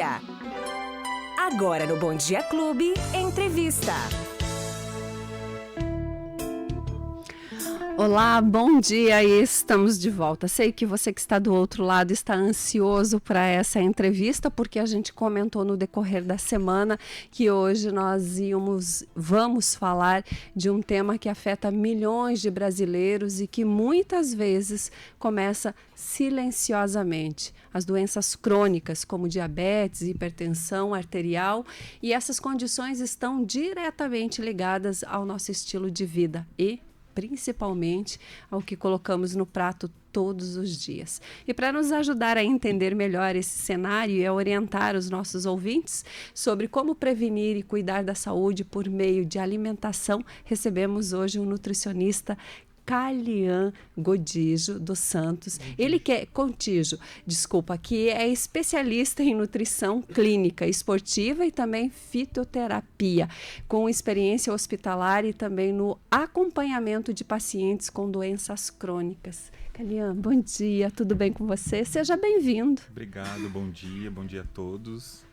dia. Agora no Bom Dia Clube, entrevista. Olá, bom dia, estamos de volta. Sei que você que está do outro lado está ansioso para essa entrevista, porque a gente comentou no decorrer da semana que hoje nós vamos falar de um tema que afeta milhões de brasileiros e que muitas vezes começa silenciosamente. As doenças crônicas, como diabetes, hipertensão arterial, e essas condições estão diretamente ligadas ao nosso estilo de vida e principalmente ao que colocamos no prato todos os dias. E para nos ajudar a entender melhor esse cenário e a orientar os nossos ouvintes sobre como prevenir e cuidar da saúde por meio de alimentação, recebemos hoje um nutricionista, Calian Godijo dos Santos, ele que é Contijo, desculpa, que é especialista em nutrição clínica, esportiva e também fitoterapia, com experiência hospitalar e também no acompanhamento de pacientes com doenças crônicas. Calian, bom dia, tudo bem com você? Seja bem-vindo. Obrigado, bom dia a todos.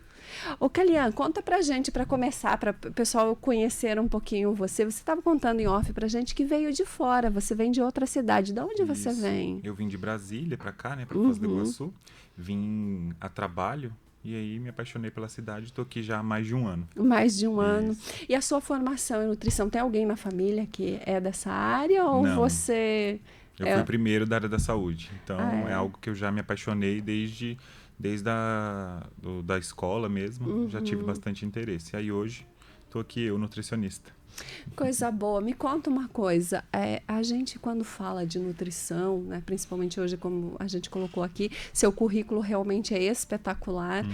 Ô Calian, conta pra gente, para começar, para o pessoal conhecer um pouquinho você. Você estava contando em off pra gente que veio de fora, você vem de outra cidade. De onde você vem? Eu vim de Brasília pra cá, né, pra Foz do Iguaçu. Vim a trabalho e aí me apaixonei pela cidade. Estou aqui já há mais de um ano. Mais de um ano. E a sua formação em nutrição, tem alguém na família que é dessa área ou Não. você... Eu fui o primeiro da área da saúde, então é algo que eu já me apaixonei desde da escola mesmo, já tive bastante interesse. Aí hoje estou aqui eu, nutricionista. Coisa boa. Me conta uma coisa, a gente quando fala de nutrição, né, principalmente hoje como a gente colocou aqui, seu currículo realmente é espetacular.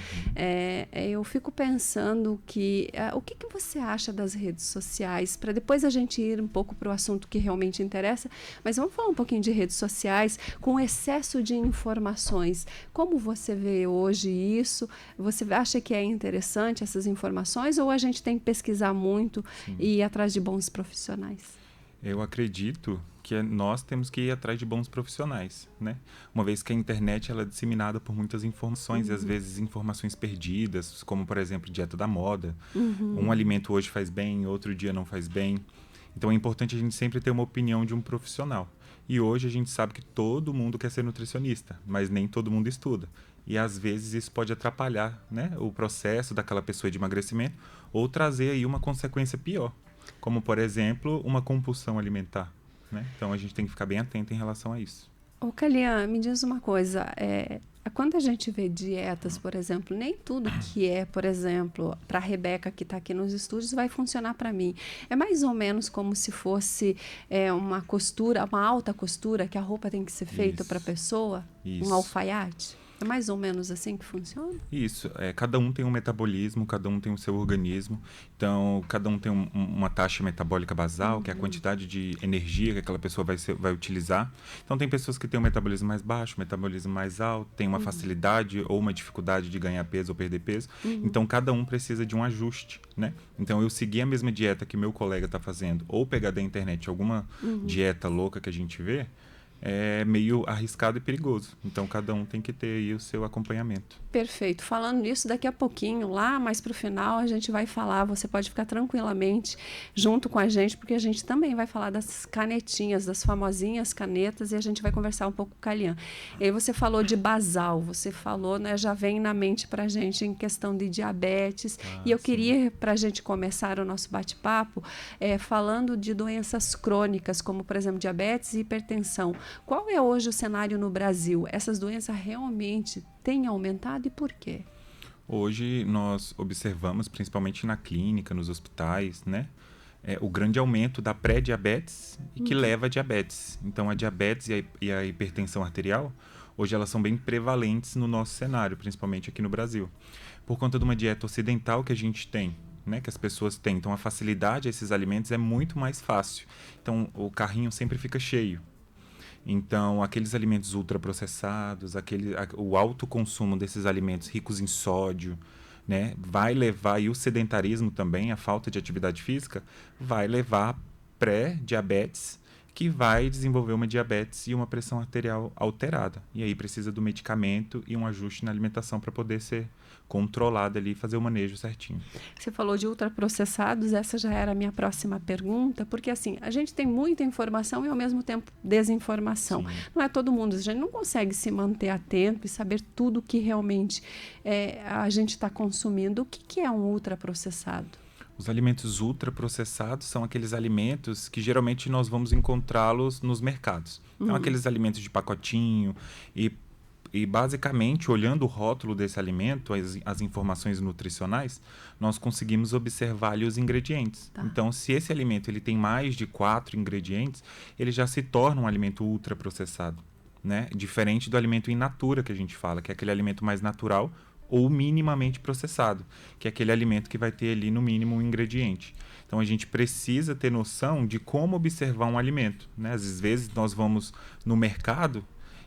Eu fico pensando que o que você acha das redes sociais, para depois a gente ir um pouco para o assunto que realmente interessa, mas vamos falar um pouquinho de redes sociais com excesso de informações. Como você vê hoje isso? Você acha que é interessante essas informações ou a gente tem que pesquisar muito e ir atrás de bons profissionais? Eu acredito que nós temos que ir atrás de bons profissionais, né? Uma vez que a internet ela é disseminada por muitas informações e às vezes informações perdidas, como por exemplo dieta da moda. Um alimento hoje faz bem, outro dia não faz bem. Então é importante a gente sempre ter uma opinião de um profissional. E hoje a gente sabe que todo mundo quer ser nutricionista, mas nem todo mundo estuda. E às vezes isso pode atrapalhar, né, o processo daquela pessoa de emagrecimento ou trazer aí uma consequência pior, como por exemplo uma compulsão alimentar, né? Então a gente tem que ficar bem atento em relação a isso. Ô Calian, me diz uma coisa, quando a gente vê dietas, por exemplo, nem tudo que é, por exemplo, para a Rebeca que está aqui nos estúdios vai funcionar para mim. É mais ou menos como se fosse uma costura, uma alta costura, que a roupa tem que ser feita para a pessoa, um alfaiate. É mais ou menos assim que funciona? Isso. Cada um tem um metabolismo, cada um tem o seu organismo. Então, cada um tem uma taxa metabólica basal, que é a quantidade de energia que aquela pessoa vai utilizar. Então, tem pessoas que têm um metabolismo mais baixo, um metabolismo mais alto, tem uma facilidade ou uma dificuldade de ganhar peso ou perder peso. Então, cada um precisa de um ajuste, né? Então, eu seguir a mesma dieta que meu colega está fazendo, ou pegar da internet alguma dieta louca que a gente vê, é meio arriscado e perigoso. Então, cada um tem que ter aí o seu acompanhamento. Perfeito. Falando nisso, daqui a pouquinho, lá mais para o final, a gente vai falar, você pode ficar tranquilamente junto com a gente, porque a gente também vai falar das canetinhas, das famosinhas canetas, e a gente vai conversar um pouco com o Calian. E aí você falou de basal, você falou, né, já vem na mente para a gente em questão de diabetes, e eu queria, para a gente começar o nosso bate-papo, falando de doenças crônicas, como, por exemplo, diabetes e hipertensão. Qual é hoje o cenário no Brasil? Essas doenças realmente têm aumentado e por quê? Hoje nós observamos, principalmente na clínica, nos hospitais, né, o grande aumento da pré-diabetes e que leva a diabetes. Então a diabetes e a hipertensão arterial, hoje elas são bem prevalentes no nosso cenário, principalmente aqui no Brasil. Por conta de uma dieta ocidental que a gente tem, né, que as pessoas têm. Então a facilidade a esses alimentos é muito mais fácil. Então o carrinho sempre fica cheio. Então, aqueles alimentos ultraprocessados, o alto consumo desses alimentos ricos em sódio, né, vai levar, e o sedentarismo também, a falta de atividade física, vai levar a pré-diabetes, que vai desenvolver uma diabetes e uma pressão arterial alterada. E aí precisa do medicamento e um ajuste na alimentação para poder ser controlada ali e fazer o manejo certinho. Você falou de ultraprocessados, essa já era a minha próxima pergunta, porque assim, a gente tem muita informação e ao mesmo tempo desinformação. Sim. Não é todo mundo, a gente não consegue se manter atento e saber tudo que realmente a gente está consumindo. O que é um ultraprocessado? Os alimentos ultraprocessados são aqueles alimentos que geralmente nós vamos encontrá-los nos mercados. Então, aqueles alimentos de pacotinho e basicamente, olhando o rótulo desse alimento, as informações nutricionais, nós conseguimos observar ali os ingredientes. Tá. Então, se esse alimento ele tem mais de 4 ingredientes, ele já se torna um alimento ultraprocessado, né? Diferente do alimento in natura que a gente fala, que é aquele alimento mais natural ou minimamente processado, que é aquele alimento que vai ter ali no mínimo um ingrediente. Então a gente precisa ter noção de como observar um alimento, né? Às vezes nós vamos no mercado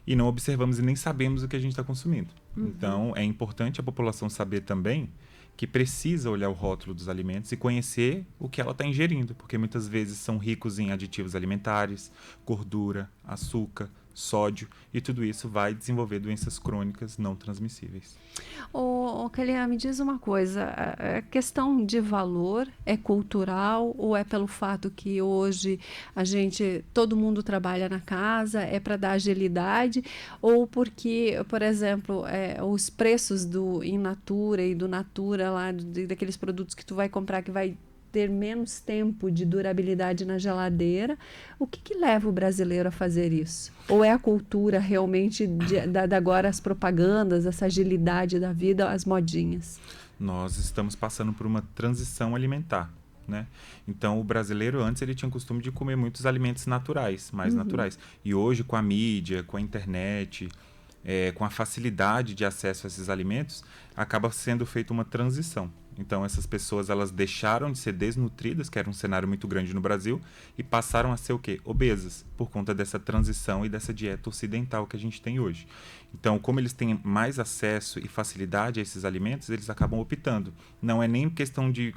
e não observamos e nem sabemos o que a gente está consumindo. Então é importante a população saber também que precisa olhar o rótulo dos alimentos e conhecer o que ela está ingerindo, porque muitas vezes são ricos em aditivos alimentares, gordura, açúcar, sódio, e tudo isso vai desenvolver doenças crônicas não transmissíveis. Kalia, me diz uma coisa, a questão de valor é cultural ou é pelo fato que hoje todo mundo trabalha na casa, é para dar agilidade, ou porque, por exemplo, os preços do in natura e do natura lá, daqueles produtos que tu vai comprar que vai ter menos tempo de durabilidade na geladeira, o que leva o brasileiro a fazer isso? Ou é a cultura realmente agora as propagandas, essa agilidade da vida, as modinhas? Nós estamos passando por uma transição alimentar, né? Então o brasileiro antes ele tinha o costume de comer muitos alimentos naturais, mais naturais. E hoje com a mídia, com a internet, com a facilidade de acesso a esses alimentos, acaba sendo feita uma transição. Então essas pessoas elas deixaram de ser desnutridas, que era um cenário muito grande no Brasil, e passaram a ser o quê? Obesas, por conta dessa transição e dessa dieta ocidental que a gente tem hoje. Então, como eles têm mais acesso e facilidade a esses alimentos, eles acabam optando. Não é nem questão de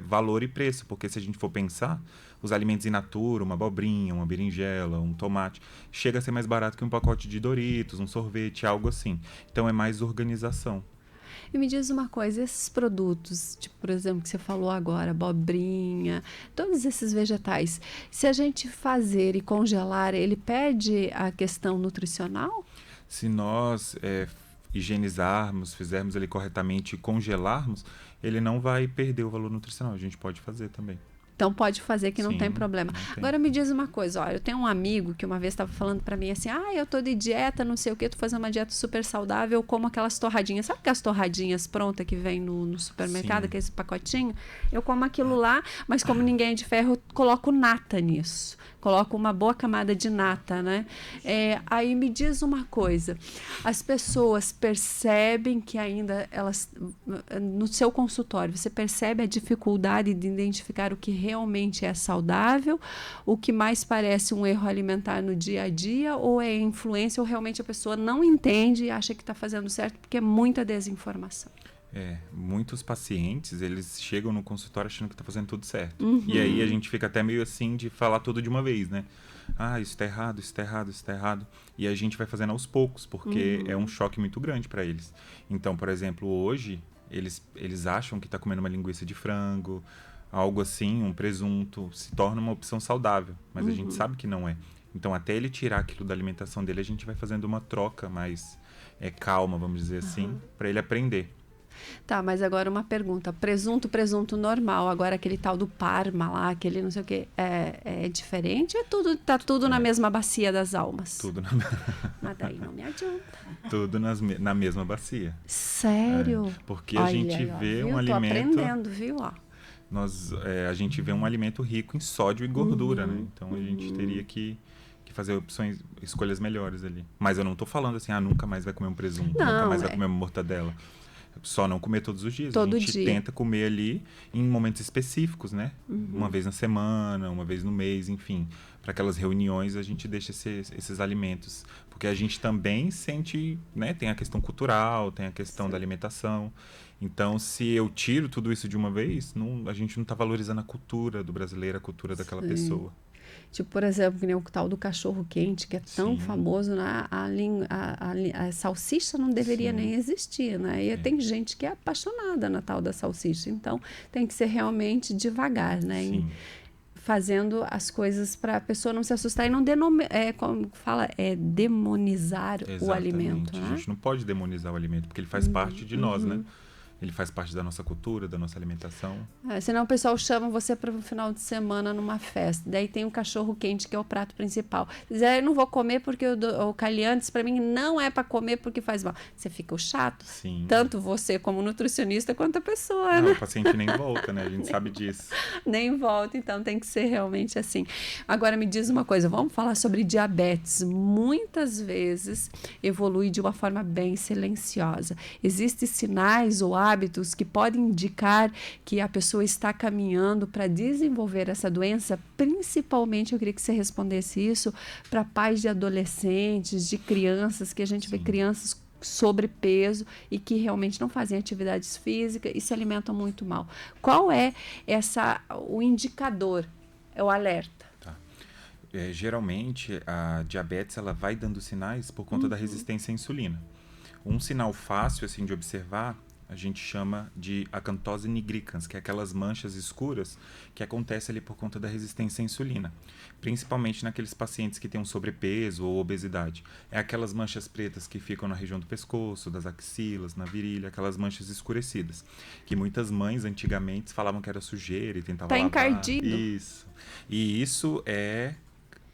valor e preço, porque se a gente for pensar, os alimentos in natura, uma abobrinha, uma berinjela, um tomate, chega a ser mais barato que um pacote de Doritos, um sorvete, algo assim. Então é mais organização. E me diz uma coisa, esses produtos, tipo, por exemplo, que você falou agora, abobrinha, todos esses vegetais, se a gente fazer e congelar, ele perde a questão nutricional? Se nós higienizarmos, fizermos ele corretamente e congelarmos, ele não vai perder o valor nutricional. A gente pode fazer também. Então pode fazer que não Sim, tem problema. não tem. Agora me diz uma coisa, olha, eu tenho um amigo que uma vez estava falando para mim assim, eu tô de dieta, não sei o que, tô fazendo uma dieta super saudável, eu como aquelas torradinhas, sabe aquelas torradinhas prontas que vem no supermercado, Sim. que é esse pacotinho? Eu como aquilo lá, mas como ninguém é de ferro, eu coloco nata nisso. Coloco uma boa camada de nata, né? Aí me diz uma coisa, as pessoas percebem que ainda elas, no seu consultório, você percebe a dificuldade de identificar o que realmente é saudável, o que mais parece um erro alimentar no dia a dia, ou é influência, ou realmente a pessoa não entende e acha que está fazendo certo, porque é muita desinformação. Muitos pacientes, eles chegam no consultório achando que está fazendo tudo certo. E aí a gente fica até meio assim de falar tudo de uma vez, né? Isso está errado, isso está errado, isso está errado. E a gente vai fazendo aos poucos, porque é um choque muito grande para eles. Então, por exemplo, hoje, eles acham que está comendo uma linguiça de frango, algo assim, um presunto, se torna uma opção saudável. Mas a gente sabe que não é. Então, até ele tirar aquilo da alimentação dele, a gente vai fazendo uma troca mais calma, vamos dizer assim, para ele aprender. Tá, mas agora uma pergunta. Presunto normal. Agora aquele tal do Parma lá, aquele não sei o que, é diferente ou tá tudo na mesma bacia das almas? Tudo Mas daí não me adianta. tudo na mesma bacia. Sério? Porque a gente vê um alimento... Tô aprendendo, viu? A gente vê um alimento rico em sódio e gordura, né? Então a gente teria que fazer escolhas melhores ali. Mas eu não tô falando assim, nunca mais vai comer um presunto, nunca mais vai comer uma mortadela. Só não comer todos os dias. Todo a gente dia. tenta comer ali em momentos específicos, né? Uma vez na semana, uma vez no mês, enfim. Para aquelas reuniões a gente deixa esses alimentos. Porque a gente também sente, né? Tem a questão cultural, tem a questão da alimentação. Então, se eu tiro tudo isso de uma vez, a gente não está valorizando a cultura do brasileiro, a cultura daquela pessoa. Tipo, por exemplo, que nem o tal do cachorro-quente, que é tão Sim. famoso, né? A salsicha não deveria Sim. nem existir, né? E tem gente que é apaixonada na tal da salsicha. Então, tem que ser realmente devagar, né? Sim. Fazendo as coisas para a pessoa não se assustar e não como fala, demonizar o alimento, Exatamente. A né? gente não pode demonizar o alimento, porque ele faz parte de nós, né? Ele faz parte da nossa cultura, da nossa alimentação. Senão o pessoal chama você para um final de semana numa festa. Daí tem o cachorro quente, que é o prato principal. Diz, eu não vou comer porque o Caliantes, para mim, não é para comer porque faz mal. Você fica o chato. Sim. Tanto você como nutricionista, quanto a pessoa, Não, né? o paciente nem volta, né? A gente sabe disso. Nem volta, então tem que ser realmente assim. Agora me diz uma coisa, vamos falar sobre diabetes. Muitas vezes evolui de uma forma bem silenciosa. Existem sinais ou hábitos que podem indicar que a pessoa está caminhando para desenvolver essa doença? Principalmente, eu queria que você respondesse isso para pais de adolescentes, de crianças, que a gente vê crianças sobrepeso e que realmente não fazem atividades físicas e se alimentam muito mal. Qual é o indicador, é o alerta? Tá. Geralmente, a diabetes ela vai dando sinais por conta da resistência à insulina. Um sinal fácil assim de observar, a gente chama de acantose nigricans, que é aquelas manchas escuras que acontecem ali por conta da resistência à insulina. Principalmente naqueles pacientes que têm um sobrepeso ou obesidade. É aquelas manchas pretas que ficam na região do pescoço, das axilas, na virilha, aquelas manchas escurecidas. Que muitas mães antigamente falavam que era sujeira e tentavam lavar. Encardido. Isso. E isso é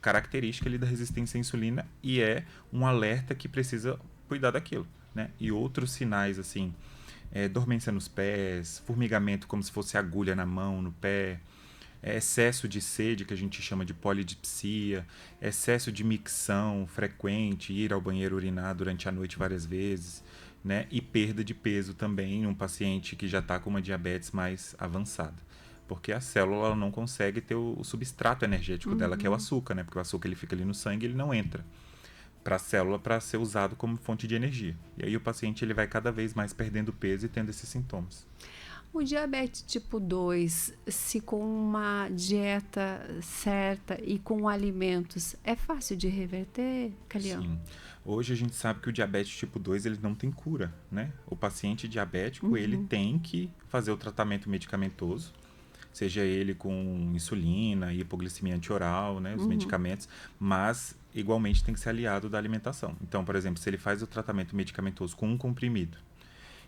característica ali da resistência à insulina e é um alerta que precisa cuidar daquilo, né? E outros sinais, assim, dormência nos pés, formigamento como se fosse agulha na mão, no pé, excesso de sede, que a gente chama de polidipsia, excesso de micção frequente, ir ao banheiro urinar durante a noite várias vezes, né? E perda de peso também em um paciente que já está com uma diabetes mais avançada. Porque a célula ela não consegue ter o substrato energético dela, que é o açúcar, né? Porque o açúcar ele fica ali no sangue e ele não entra para a célula para ser usado como fonte de energia. E aí o paciente ele vai cada vez mais perdendo peso e tendo esses sintomas. O diabetes tipo 2, se com uma dieta certa e com alimentos, é fácil de reverter, Calian? Sim. Hoje a gente sabe que o diabetes tipo 2 ele não tem cura, né? O paciente diabético ele tem que fazer o tratamento medicamentoso, seja ele com insulina, hipoglicemia antioral, né, os medicamentos, mas igualmente tem que ser aliado da alimentação. Então, por exemplo, se ele faz o tratamento medicamentoso com um comprimido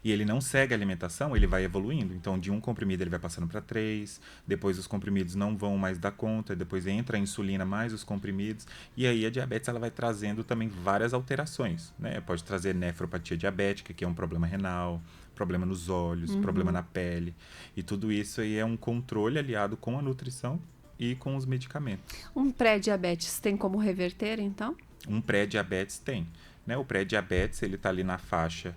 e ele não segue a alimentação, ele vai evoluindo. Então, de um comprimido ele vai passando para 3, depois os comprimidos não vão mais dar conta, depois entra a insulina mais os comprimidos, e aí a diabetes ela vai trazendo também várias alterações, né? Pode trazer nefropatia diabética, que é um problema renal, problema nos olhos, problema na pele. E tudo isso aí é um controle aliado com a nutrição e com os medicamentos. Um pré-diabetes tem como reverter, então? Um pré-diabetes tem. Né? O pré-diabetes ele está ali na faixa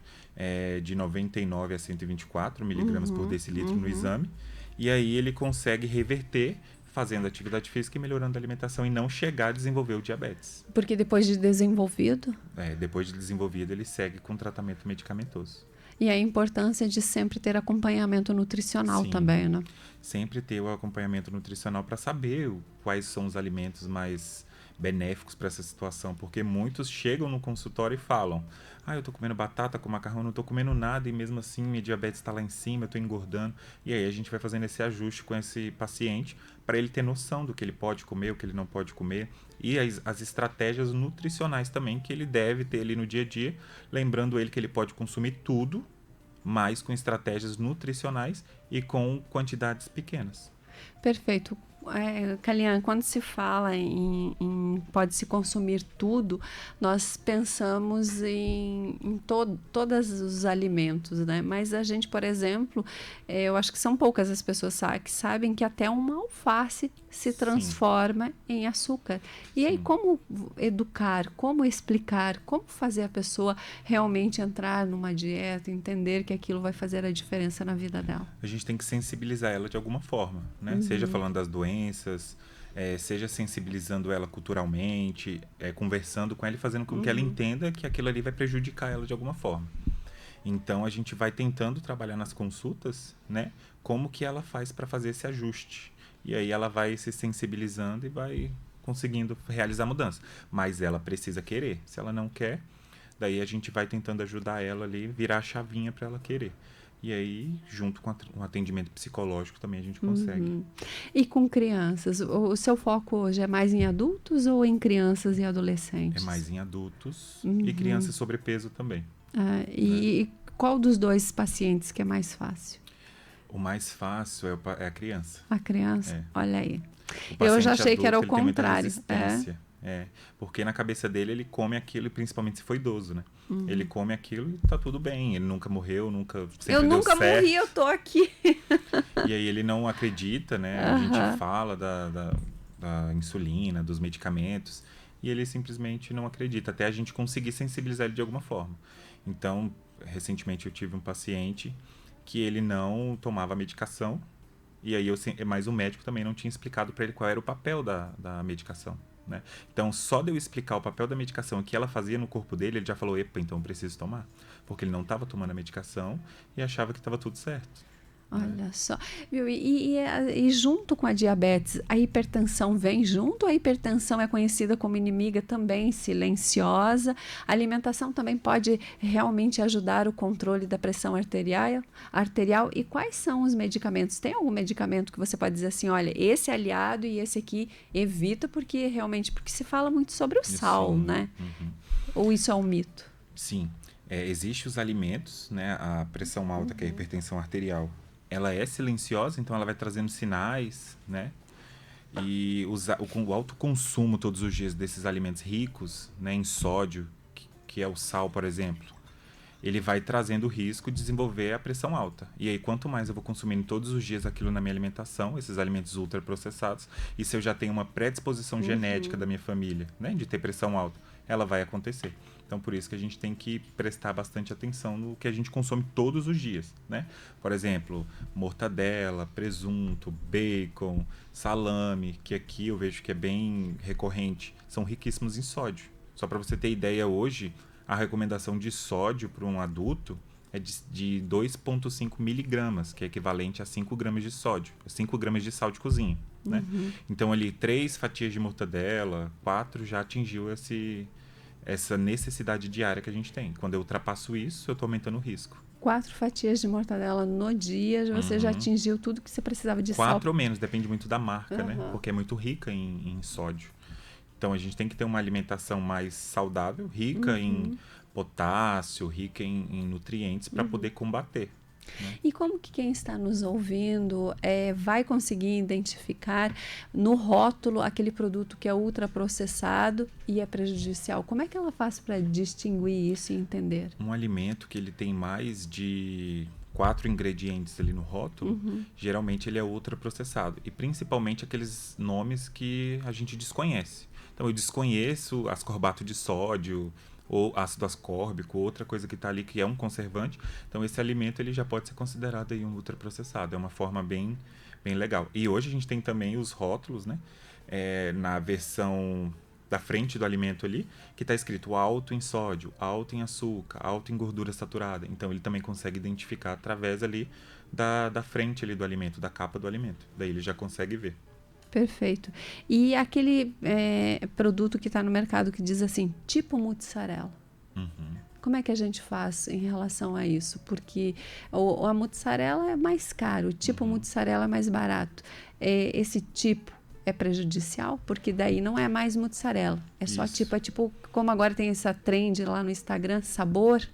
de 99 a 124 miligramas por decilitro no exame. E aí ele consegue reverter fazendo atividade física e melhorando a alimentação e não chegar a desenvolver o diabetes. Porque depois de desenvolvido? Depois de desenvolvido ele segue com tratamento medicamentoso. E a importância de sempre ter acompanhamento nutricional Sim. também, né? Sempre ter o acompanhamento nutricional para saber quais são os alimentos mais benéficos para essa situação, porque muitos chegam no consultório e falam: eu tô comendo batata com macarrão, não tô comendo nada e mesmo assim minha diabetes está lá em cima, eu tô engordando. E aí a gente vai fazendo esse ajuste com esse paciente para ele ter noção do que ele pode comer, o que ele não pode comer e as estratégias nutricionais também que ele deve ter ali no dia a dia, lembrando ele que ele pode consumir tudo, mas com estratégias nutricionais e com quantidades pequenas. Perfeito. Calian, quando se fala em pode-se consumir tudo, nós pensamos em todos os alimentos, né? Mas a gente, por exemplo, eu acho que são poucas as pessoas que sabem que até uma alface se transforma em açúcar. E aí, como educar, como explicar, como fazer a pessoa realmente entrar numa dieta, entender que aquilo vai fazer a diferença na vida dela? A gente tem que sensibilizar ela de alguma forma, né? Seja falando das doenças, seja sensibilizando ela culturalmente, conversando com ela e fazendo com que ela entenda que aquilo ali vai prejudicar ela de alguma forma. Então, a gente vai tentando trabalhar nas consultas, né? Como que ela faz para fazer esse ajuste. E aí ela vai se sensibilizando e vai conseguindo realizar a mudança. Mas ela precisa querer. Se ela não quer, daí a gente vai tentando ajudar ela ali, virar a chavinha para ela querer. E aí, junto com um atendimento psicológico, também a gente consegue. E com crianças, o seu foco hoje é mais em adultos ou em crianças e adolescentes? É mais em adultos e crianças sobrepeso também. E qual dos dois pacientes que é mais fácil? O mais fácil é a criança. A criança? É. Olha aí. O Eu já paciente achei que era o adulto, ele tem muita contrário. resistência. Porque na cabeça dele ele come aquilo, e principalmente se for idoso, né? Ele come aquilo e tá tudo bem. Ele nunca morreu, sempre Eu deu nunca certo. morri, eu tô aqui. E aí ele não acredita, né? A gente fala da insulina, dos medicamentos, e ele simplesmente não acredita, até a gente conseguir sensibilizar ele de alguma forma. Então, recentemente eu tive um paciente que ele não tomava medicação, e aí mas o médico também não tinha explicado para ele qual era o papel da medicação, né? Então, só de eu explicar o papel da medicação, o que ela fazia no corpo dele, ele já falou, epa, então eu preciso tomar. Porque ele não estava tomando a medicação e achava que estava tudo certo. Olha só. Viu? E junto com a diabetes, a hipertensão vem junto? A hipertensão é conhecida como inimiga também silenciosa. A alimentação também pode realmente ajudar o controle da pressão arterial. E quais são os medicamentos? Tem algum medicamento que você pode dizer assim, olha, esse é aliado e esse aqui evita, porque se fala muito sobre o sal, né? Ou isso é um mito? Sim. Existem os alimentos, né? A pressão alta, que é a hipertensão arterial, ela é silenciosa, então ela vai trazendo sinais, né? E o alto consumo todos os dias desses alimentos ricos, né, em sódio, que é o sal, por exemplo, ele vai trazendo o risco de desenvolver a pressão alta. E aí, quanto mais eu vou consumindo todos os dias aquilo na minha alimentação, esses alimentos ultraprocessados, e se eu já tenho uma predisposição genética da minha família, né, de ter pressão alta, ela vai acontecer. Então, por isso que a gente tem que prestar bastante atenção no que a gente consome todos os dias, né? Por exemplo, mortadela, presunto, bacon, salame, que aqui eu vejo que é bem recorrente, são riquíssimos em sódio. Só para você ter ideia, hoje, a recomendação de sódio para um adulto é de 2,5 miligramas, que é equivalente a 5 gramas de sódio, 5 gramas de sal de cozinha, né? Então, ali, 3 fatias de mortadela, 4 já atingiu essa necessidade diária que a gente tem. Quando eu ultrapasso isso, eu estou aumentando o risco. 4 fatias de mortadela no dia, você já atingiu tudo que você precisava de 4 sal. ou menos, depende muito da marca, né? Porque é muito rica em sódio. Então, a gente tem que ter uma alimentação mais saudável, rica em potássio, rica em nutrientes para poder combater. E como que quem está nos ouvindo vai conseguir identificar no rótulo aquele produto que é ultraprocessado e é prejudicial? Como é que ela faz para distinguir isso e entender? Um alimento que ele tem mais de 4 ingredientes ali no rótulo, geralmente ele é ultraprocessado. E principalmente aqueles nomes que a gente desconhece. Então, eu desconheço ascorbato de sódio, ou ácido ascórbico, outra coisa que está ali que é um conservante. Então, esse alimento ele já pode ser considerado aí um ultraprocessado. É uma forma bem legal. E hoje a gente tem também os rótulos, né? Na versão da frente do alimento ali, que está escrito alto em sódio, alto em açúcar, alto em gordura saturada. Então, ele também consegue identificar através ali da frente ali do alimento, da capa do alimento. Daí ele já consegue ver. Perfeito. E aquele produto que está no mercado que diz assim, tipo mussarela. Como é que a gente faz em relação a isso? Porque a mussarela é mais caro, o tipo mussarela é mais barato. Esse tipo é prejudicial? Porque daí não é mais mussarela. É só tipo, como agora tem essa trend lá no Instagram, sabor.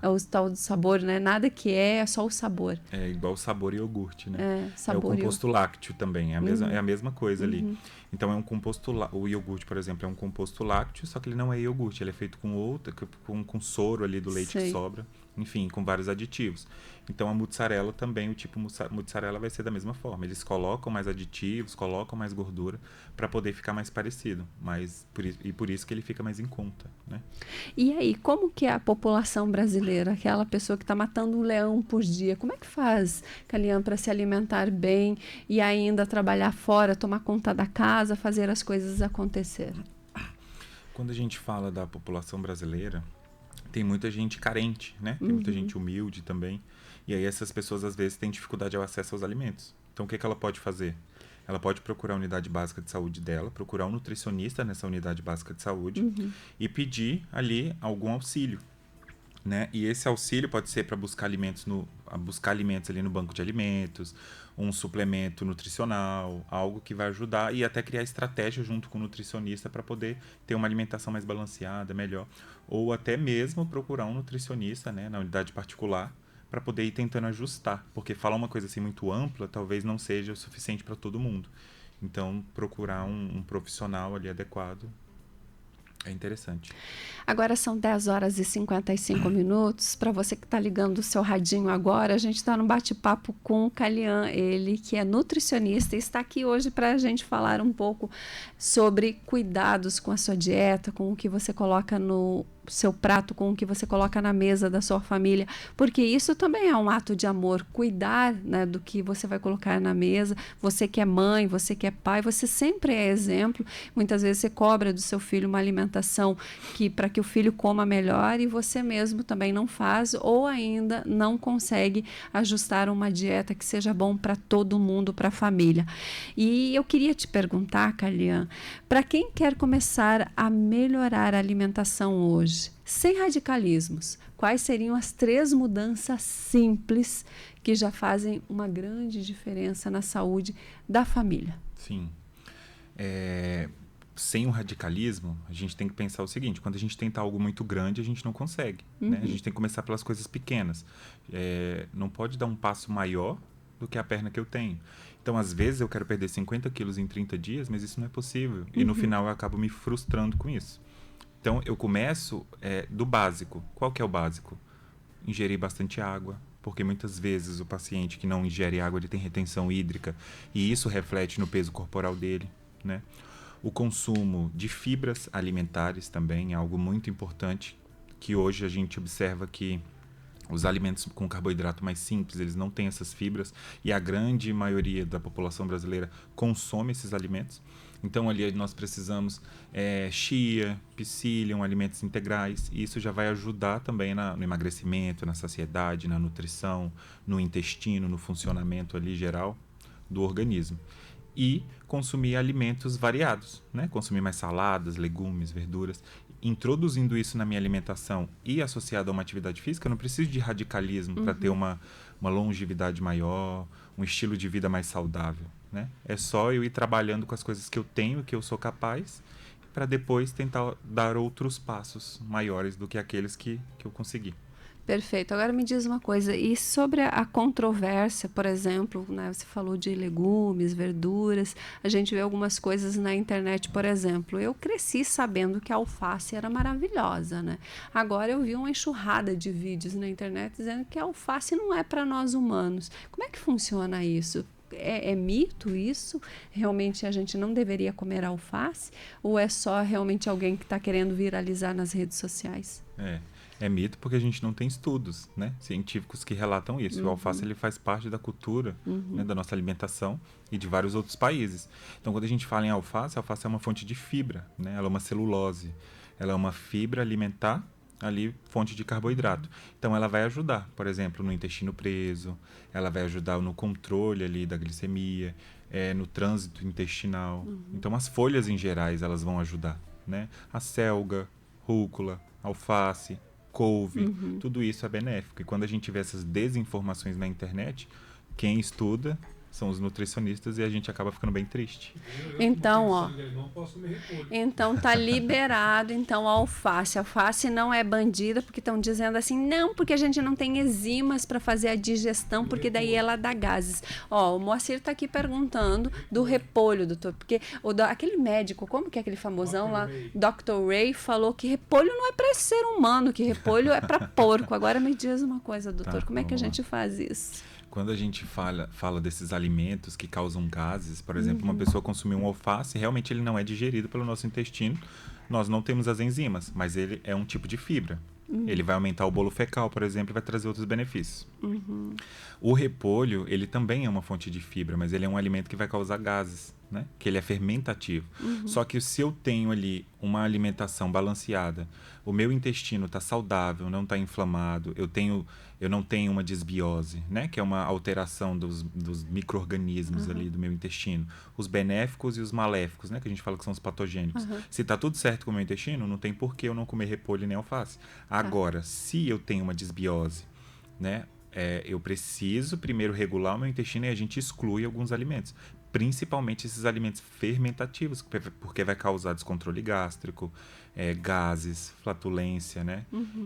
É o tal do sabor, né? Nada que é só o sabor. É igual sabor e iogurte, né? É o Sabor composto lácteo também, é a mesma coisa ali. Então, é um composto o iogurte, por exemplo, é um composto lácteo, só que ele não é iogurte, ele é feito com soro ali do leite que sobra, enfim, com vários aditivos. Então, a mussarela também, o tipo mussarela vai ser da mesma forma. Eles colocam mais aditivos, colocam mais gordura para poder ficar mais parecido, por isso que ele fica mais em conta, né? E aí, como que é a população brasileira, aquela pessoa que está matando um leão por dia, como é que faz, Calian, para se alimentar bem e ainda trabalhar fora, tomar conta da casa, fazer as coisas acontecer? Quando a gente fala da população brasileira, tem muita gente carente, né? Tem muita gente humilde também. E aí essas pessoas às vezes têm dificuldade ao acesso aos alimentos. Então o que ela pode fazer? ela pode procurar a unidade básica de saúde dela, procurar um nutricionista nessa unidade básica de saúde e pedir ali algum auxílio, né? E esse auxílio pode ser para buscar alimentos ali no banco de alimentos, um suplemento nutricional, algo que vai ajudar e até criar estratégia junto com o nutricionista para poder ter uma alimentação mais balanceada, melhor. Ou até mesmo procurar um nutricionista, né, na unidade particular, para poder ir tentando ajustar. Porque falar uma coisa assim muito ampla talvez não seja o suficiente para todo mundo. Então, procurar um profissional ali adequado é interessante. Agora são 10 horas e 55 minutos. Para você que está ligando o seu radinho agora, a gente está no bate-papo com o Calian, ele que é nutricionista e está aqui hoje para a gente falar um pouco sobre cuidados com a sua dieta, com o que você coloca no seu prato, com o que você coloca na mesa da sua família, porque isso também é um ato de amor, cuidar, né, do que você vai colocar na mesa. Você que é mãe, você que é pai, você sempre é exemplo. Muitas vezes você cobra do seu filho uma alimentação para que o filho coma melhor e você mesmo também não faz ou ainda não consegue ajustar uma dieta que seja bom para todo mundo, para a família. E eu queria te perguntar, Calian, para quem quer começar a melhorar a alimentação hoje, sem radicalismos, quais seriam as 3 mudanças simples que já fazem uma grande diferença na saúde da família? Sim. Sem o radicalismo, a gente tem que pensar o seguinte: quando a gente tenta algo muito grande, a gente não consegue. Né? A gente tem que começar pelas coisas pequenas. Não pode dar um passo maior do que a perna que eu tenho. Então, às vezes, eu quero perder 50 quilos em 30 dias, mas isso não é possível. E no final, eu acabo me frustrando com isso. Então, eu começo do básico. Qual que é o básico? Ingerir bastante água, porque muitas vezes o paciente que não ingere água, ele tem retenção hídrica, e isso reflete no peso corporal dele, né? O consumo de fibras alimentares também é algo muito importante, que hoje a gente observa que os alimentos com carboidrato mais simples, eles não têm essas fibras, e a grande maioria da população brasileira consome esses alimentos. Então, ali nós precisamos chia, psyllium, alimentos integrais, e isso já vai ajudar também no emagrecimento, na saciedade, na nutrição, no intestino, no funcionamento ali geral do organismo. E consumir alimentos variados, né? Consumir mais saladas, legumes, verduras. Introduzindo isso na minha alimentação e associado a uma atividade física, eu não preciso de radicalismo para ter uma longevidade maior, um estilo de vida mais saudável, né? É só eu ir trabalhando com as coisas que eu tenho, que eu sou capaz, para depois tentar dar outros passos maiores do que aqueles que eu consegui. Perfeito. Agora me diz uma coisa, e sobre a controvérsia, por exemplo, né, você falou de legumes, verduras, a gente vê algumas coisas na internet, por exemplo, eu cresci sabendo que a alface era maravilhosa, né? Agora eu vi uma enxurrada de vídeos na internet dizendo que a alface não é para nós humanos. Como é que funciona isso? É mito isso? Realmente a gente não deveria comer alface? Ou é só realmente alguém que está querendo viralizar nas redes sociais? É mito porque a gente não tem estudos, né, científicos que relatam isso. O alface ele faz parte da cultura, né, da nossa alimentação e de vários outros países. Então, quando a gente fala em alface, a alface é uma fonte de fibra, né? Ela é uma celulose, ela é uma fibra alimentar, ali fonte de carboidrato. Então, ela vai ajudar, por exemplo, no intestino preso, ela vai ajudar no controle ali da glicemia, no trânsito intestinal. Então, as folhas em gerais, elas vão ajudar, né? A selga, rúcula, alface, couve, tudo isso é benéfico. E quando a gente vê essas desinformações na internet, quem estuda são os nutricionistas e a gente acaba ficando bem triste. Então, então tá liberado então a alface. A alface não é bandida porque estão dizendo assim, não, porque a gente não tem enzimas para fazer a digestão, porque daí ela dá gases. Ó, o Moacir tá aqui perguntando do repolho, doutor, porque aquele médico, como que é aquele famosão lá, Dr. Ray, falou que repolho não é para ser humano, que repolho é para porco. Agora me diz uma coisa, doutor, como é que a gente faz isso? Quando a gente fala desses alimentos que causam gases, por exemplo, uma pessoa consumir um alface, realmente ele não é digerido pelo nosso intestino, nós não temos as enzimas, mas ele é um tipo de fibra. Ele vai aumentar o bolo fecal, por exemplo, e vai trazer outros benefícios. O repolho, ele também é uma fonte de fibra, mas ele é um alimento que vai causar gases, né? Que ele é fermentativo. Só que se eu tenho ali uma alimentação balanceada, o meu intestino está saudável, não está inflamado, eu não tenho uma desbiose, né? Que é uma alteração dos micro-organismos ali do meu intestino. Os benéficos e os maléficos, né? Que a gente fala que são os patogênicos. Se está tudo certo com o meu intestino, não tem por que eu não comer repolho nem alface. Agora, se eu tenho uma desbiose, né? Eu preciso primeiro regular o meu intestino e a gente exclui alguns alimentos. Principalmente esses alimentos fermentativos, porque vai causar descontrole gástrico, gases, flatulência, né?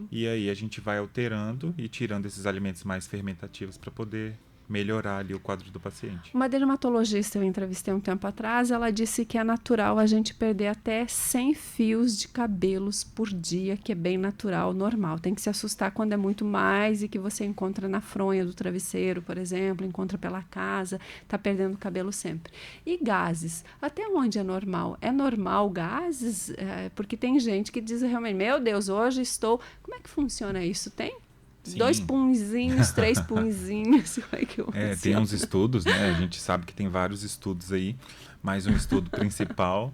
E aí a gente vai alterando e tirando esses alimentos mais fermentativos para poder melhorar ali o quadro do paciente. Uma dermatologista eu entrevistei um tempo atrás, ela disse que é natural a gente perder até 100 fios de cabelos por dia, que é bem natural, normal. Tem que se assustar quando é muito mais e que você encontra na fronha do travesseiro, por exemplo, encontra pela casa, tá perdendo cabelo sempre. E gases, até onde é normal? É normal gases? Porque tem gente que diz realmente, meu Deus, hoje estou... Como é que funciona isso? Tem? Sim. 2 punzinhos, 3 punzinhos, como é que funciona? Tem uns estudos, né? A gente sabe que tem vários estudos aí, mas um estudo principal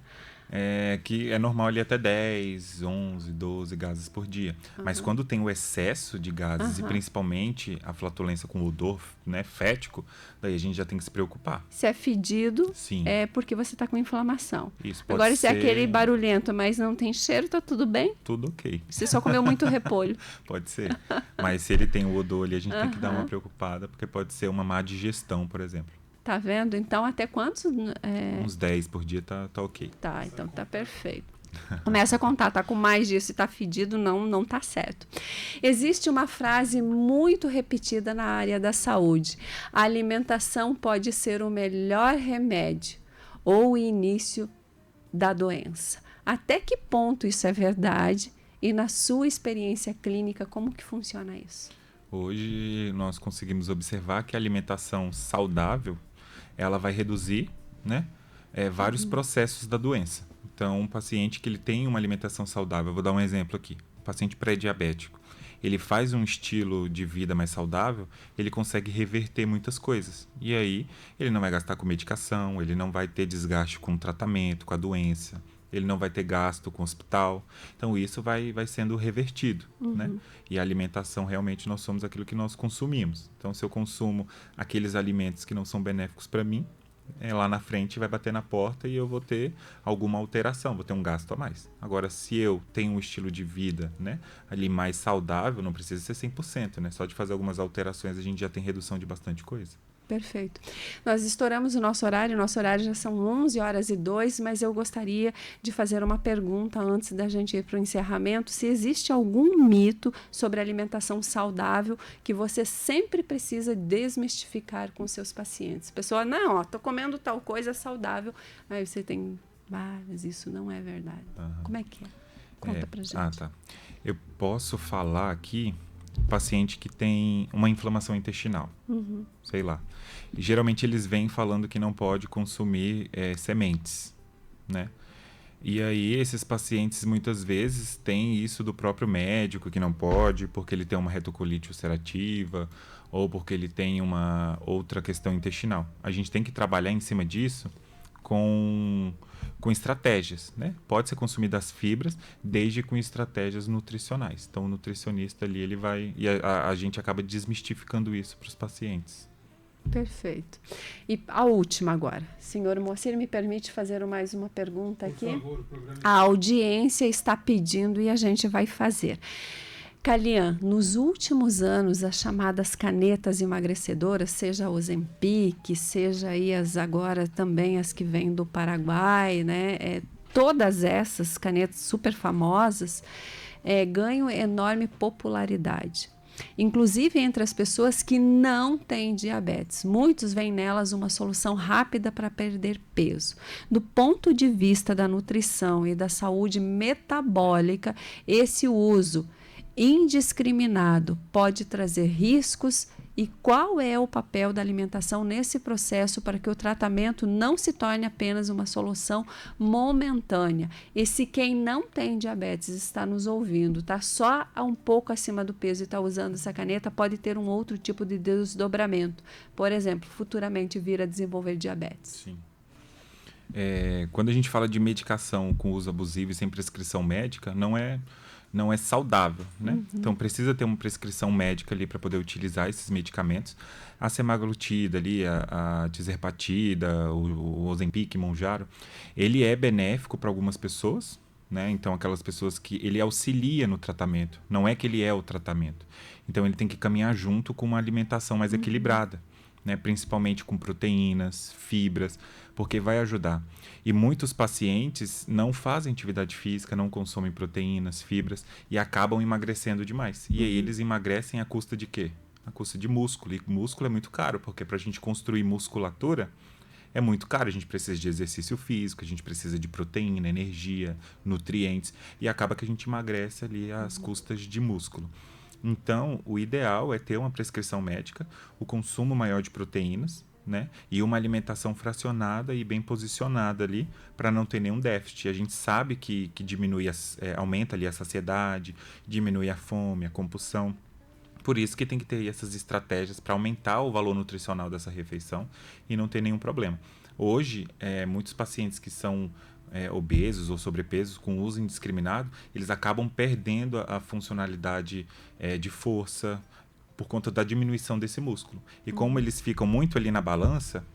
que é normal ali até 10, 11, 12 gases por dia. Mas quando tem o excesso de gases e principalmente a flatulência com odor, né, fético, daí a gente já tem que se preocupar. Se é fedido, Sim. é porque você está com inflamação. Isso pode Agora, ser... se é aquele barulhento, mas não tem cheiro, tá tudo bem? Tudo ok. Você só comeu muito repolho. Pode ser. Mas se ele tem o odor ali, a gente tem que dar uma preocupada, porque pode ser uma má digestão, por exemplo. Tá vendo? Então, até quantos? Uns 10 por dia tá ok. Tá, então tá perfeito. Começa a contar, tá com mais disso e tá fedido, não tá certo. Existe uma frase muito repetida na área da saúde. A alimentação pode ser o melhor remédio ou o início da doença. Até que ponto isso é verdade? E na sua experiência clínica, como que funciona isso? Hoje nós conseguimos observar que a alimentação saudável, ela vai reduzir, né, vários processos da doença. Então, um paciente que ele tem uma alimentação saudável, vou dar um exemplo aqui, um paciente pré-diabético, ele faz um estilo de vida mais saudável, ele consegue reverter muitas coisas. E aí, ele não vai gastar com medicação, ele não vai ter desgaste com o tratamento, com a doença, ele não vai ter gasto com o hospital. Então, isso vai sendo revertido, né? E a alimentação, realmente, nós somos aquilo que nós consumimos. Então, se eu consumo aqueles alimentos que não são benéficos para mim, lá na frente vai bater na porta e eu vou ter alguma alteração, vou ter um gasto a mais. Agora, se eu tenho um estilo de vida, né, ali mais saudável, não precisa ser 100%, né? Só de fazer algumas alterações a gente já tem redução de bastante coisa. Perfeito. Nós estouramos o nosso horário já são 11h02, mas eu gostaria de fazer uma pergunta antes da gente ir para o encerramento. Se existe algum mito sobre alimentação saudável que você sempre precisa desmistificar com seus pacientes. Pessoa, não, tô comendo tal coisa saudável. Aí você tem, mas isso não é verdade. Como é que é? Conta pra gente. Tá. Eu posso falar aqui paciente que tem uma inflamação intestinal, sei lá. E, geralmente eles vêm falando que não pode consumir sementes, né? E aí esses pacientes muitas vezes têm isso do próprio médico que não pode porque ele tem uma retocolite ulcerativa ou porque ele tem uma outra questão intestinal. A gente tem que trabalhar em cima disso com estratégias, né? Pode ser consumida as fibras, desde com estratégias nutricionais. Então, o nutricionista ali, ele vai... E a gente acaba desmistificando isso para os pacientes. Perfeito. E a última agora. Senhor Moacir, me permite fazer mais uma pergunta aqui? Por favor, o programa... A audiência está pedindo e a gente vai fazer. Kalian, nos últimos anos, as chamadas canetas emagrecedoras, seja a Ozempic, seja aí agora também as que vêm do Paraguai, né? Todas essas canetas super famosas ganham enorme popularidade. Inclusive entre as pessoas que não têm diabetes. Muitos veem nelas uma solução rápida para perder peso. Do ponto de vista da nutrição e da saúde metabólica, esse uso indiscriminado pode trazer riscos E qual é o papel da alimentação nesse processo para que o tratamento não se torne apenas uma solução momentânea? E se quem não tem diabetes está nos ouvindo, está só um pouco acima do peso e está usando essa caneta, pode ter um outro tipo de desdobramento. Por exemplo, futuramente vir a desenvolver diabetes. Sim. Quando a gente fala de medicação com uso abusivo e sem prescrição médica, não é saudável, né? Então precisa ter uma prescrição médica ali para poder utilizar esses medicamentos. A semaglutida ali, a tirzepatida, o Ozempic, Mounjaro, ele é benéfico para algumas pessoas, né? Então aquelas pessoas que ele auxilia no tratamento, não é que ele é o tratamento. Então ele tem que caminhar junto com uma alimentação mais equilibrada, né? Principalmente com proteínas, fibras, porque vai ajudar. E muitos pacientes não fazem atividade física, não consomem proteínas, fibras e acabam emagrecendo demais. E aí eles emagrecem à custa de quê? À custa de músculo. E músculo é muito caro, porque para a gente construir musculatura é muito caro. A gente precisa de exercício físico, a gente precisa de proteína, energia, nutrientes. E acaba que a gente emagrece ali às custas de músculo. Então, o ideal é ter uma prescrição médica, o consumo maior de proteínas, né? E uma alimentação fracionada e bem posicionada ali para não ter nenhum déficit. A gente sabe que diminui aumenta ali a saciedade, diminui a fome, a compulsão. Por isso que tem que ter essas estratégias para aumentar o valor nutricional dessa refeição e não ter nenhum problema. Hoje, muitos pacientes que são obesos ou sobrepesos com uso indiscriminado, eles acabam perdendo a funcionalidade de força, por conta da diminuição desse músculo. E como eles ficam muito ali na balança,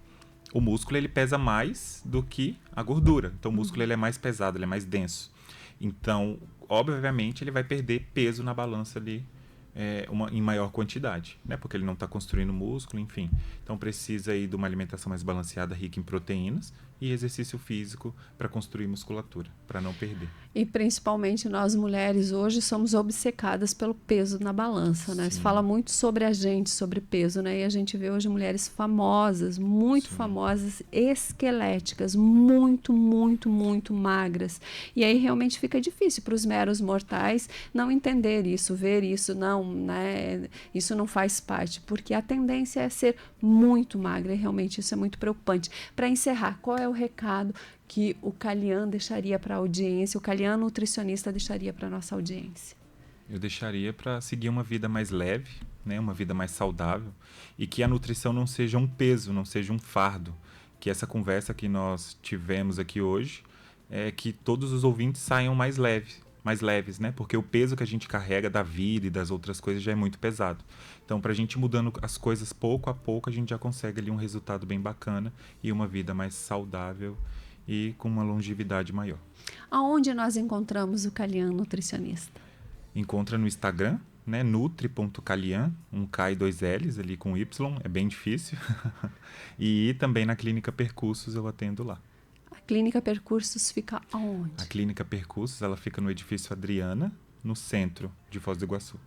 o músculo ele pesa mais do que a gordura. Então o músculo ele é mais pesado, ele é mais denso. Então, obviamente, ele vai perder peso na balança ali em maior quantidade, né? Porque ele não está construindo músculo, enfim. Então precisa aí de uma alimentação mais balanceada, rica em proteínas e exercício físico para construir musculatura, para não perder. E principalmente nós mulheres hoje somos obcecadas pelo peso na balança, né? Se fala muito sobre a gente, sobre peso, né? E a gente vê hoje mulheres famosas, muito famosas, esqueléticas, muito, muito, muito magras. E aí realmente fica difícil para os meros mortais não entender isso, ver isso, não, né? Isso não faz parte, porque a tendência é ser muito magra e realmente isso é muito preocupante. Para encerrar, qual é o recado que o Kalian deixaria para a audiência, o Kalian nutricionista deixaria para a nossa audiência? Eu deixaria para seguir uma vida mais leve, né? Uma vida mais saudável, e que a nutrição não seja um peso, não seja um fardo. Que essa conversa que nós tivemos aqui hoje, que todos os ouvintes saiam mais leves, né? Porque o peso que a gente carrega da vida e das outras coisas já é muito pesado. Então, para a gente mudando as coisas pouco a pouco, a gente já consegue ali um resultado bem bacana e uma vida mais saudável e com uma longevidade maior. Aonde nós encontramos o Kalian nutricionista? Encontra no Instagram, né? Nutri.kalian, um K e 2 L's ali com Y, é bem difícil. E também na Clínica Percursos eu atendo lá. A Clínica Percursos fica aonde? A Clínica Percursos, ela fica no edifício Adriana, no centro de Foz do Iguaçu.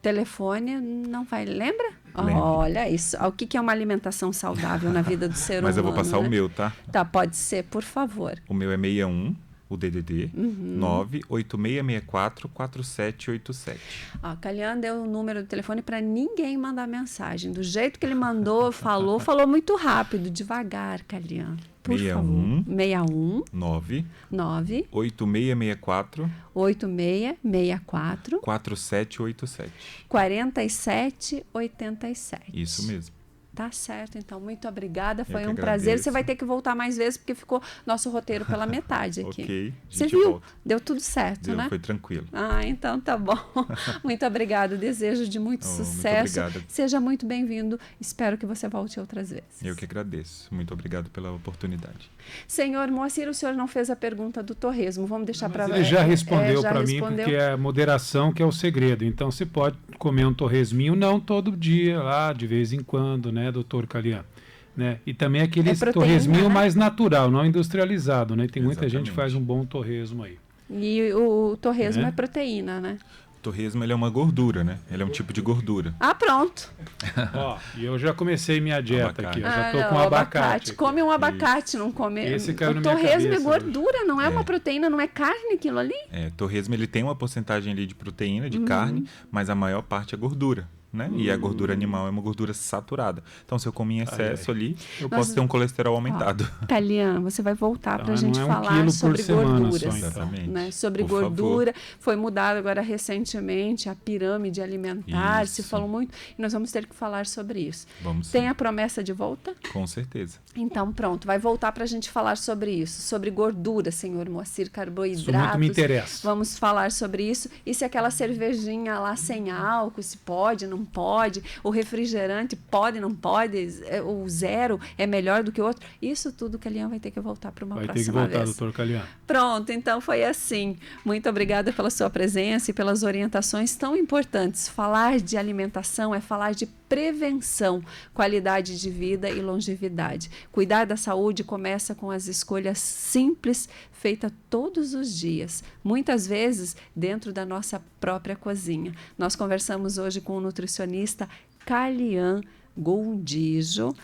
Telefone, não vai, lembra? Lembro. Olha isso. O que é uma alimentação saudável na vida do ser humano? Mas eu vou passar né? o meu, tá? Tá, pode ser, por favor. O meu é 61, o DDD, 986644787. Ó, Kalian deu o número do telefone para ninguém mandar mensagem. Do jeito que ele mandou, falou muito rápido, devagar, Kalian. Por 61, favor. 61 9 9 8664 8664 4787. 4787. Isso mesmo. Tá certo, então. Muito obrigada. Foi que um prazer. agradeço. Você vai ter que voltar mais vezes, porque ficou nosso roteiro pela metade aqui. Ok, a Você gente viu? volta. Deu tudo certo, Deu, né? foi tranquilo. Ah, então tá bom. Muito obrigada. Desejo de muito sucesso. Muito obrigado. Seja muito bem-vindo. Espero que você volte outras vezes. Eu que agradeço. Muito obrigado pela oportunidade. Senhor Moacir, o senhor não fez a pergunta do torresmo. Vamos deixar para Ele já respondeu já para mim, respondeu. porque é a moderação que é o segredo. Então, você pode comer um torresminho, não todo dia, lá de vez em quando, né, doutor Kalian? Né? E também aquele torresminho né? mais natural, não industrializado, né? Tem muita gente Exatamente. que faz um bom torresmo aí. E o torresmo Né? é proteína, né? O torresmo ele é uma gordura, né? Ele é um tipo de gordura. Ah, pronto. Ó, e eu já comecei minha dieta aqui. Eu já tô não, com abacate. aqui. Come um abacate, não come. Esse caiu na o minha torresmo é cabeça gordura, não é uma proteína, não é carne aquilo ali? Torresmo ele tem uma porcentagem ali de proteína, de carne, mas a maior parte é gordura. né? E a gordura animal é uma gordura saturada. Então, se eu como em excesso ali, eu posso ter um colesterol aumentado. Talian, você vai voltar Então, para a gente não é falar sobre gorduras. Só, então. Exatamente. Né? Sobre Por gordura. favor. Foi mudado agora recentemente a pirâmide alimentar. Se Isso. falou muito. E nós vamos ter que falar sobre isso. Vamos Tem sim. a promessa de volta? Com certeza. Então, pronto. Vai voltar para a gente falar sobre isso. Sobre gordura, senhor Moacir, carboidratos. Isso muito me interessa. Vamos falar sobre isso. E se aquela cervejinha lá sem álcool, se pode, não pode. O refrigerante pode, não pode. O zero é melhor do que o outro. Isso tudo que a Lian vai ter que voltar para uma Vai próxima ter que voltar, vez. doutor Calian. Pronto, então foi assim. Muito obrigada pela sua presença e pelas orientações tão importantes. Falar de alimentação é falar de prevenção, qualidade de vida e longevidade. Cuidar da saúde começa com as escolhas simples, feitas todos os dias, muitas vezes dentro da nossa própria cozinha. Nós conversamos hoje com o nutricionista Calian Gontijo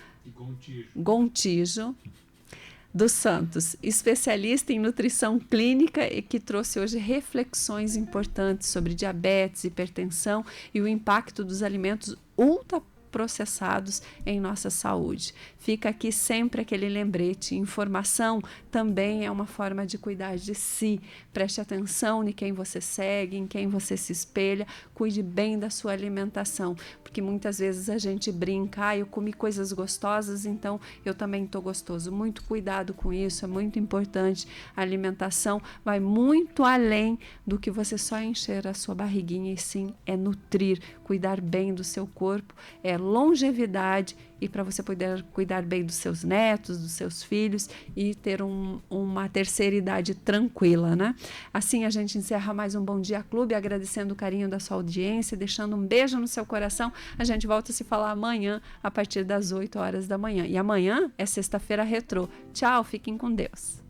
dos Santos, especialista em nutrição clínica e que trouxe hoje reflexões importantes sobre diabetes, hipertensão e o impacto dos alimentos ultraprocessados em nossa saúde. Fica aqui sempre aquele lembrete: informação também é uma forma de cuidar de si. Preste atenção em quem você segue, em quem você se espelha, cuide bem da sua alimentação, porque muitas vezes a gente brinca: eu comi coisas gostosas, então eu também estou gostoso. Muito cuidado com isso, é muito importante. A alimentação vai muito além do que você só encher a sua barriguinha, e sim é nutrir, cuidar bem do seu corpo, é longevidade, e para você poder cuidar bem dos seus netos, dos seus filhos e ter uma terceira idade tranquila, né? Assim a gente encerra mais um Bom Dia Clube, agradecendo o carinho da sua audiência, deixando um beijo no seu coração. A gente volta a se falar amanhã, a partir das 8 horas da manhã. E amanhã é sexta-feira retrô. Tchau, fiquem com Deus.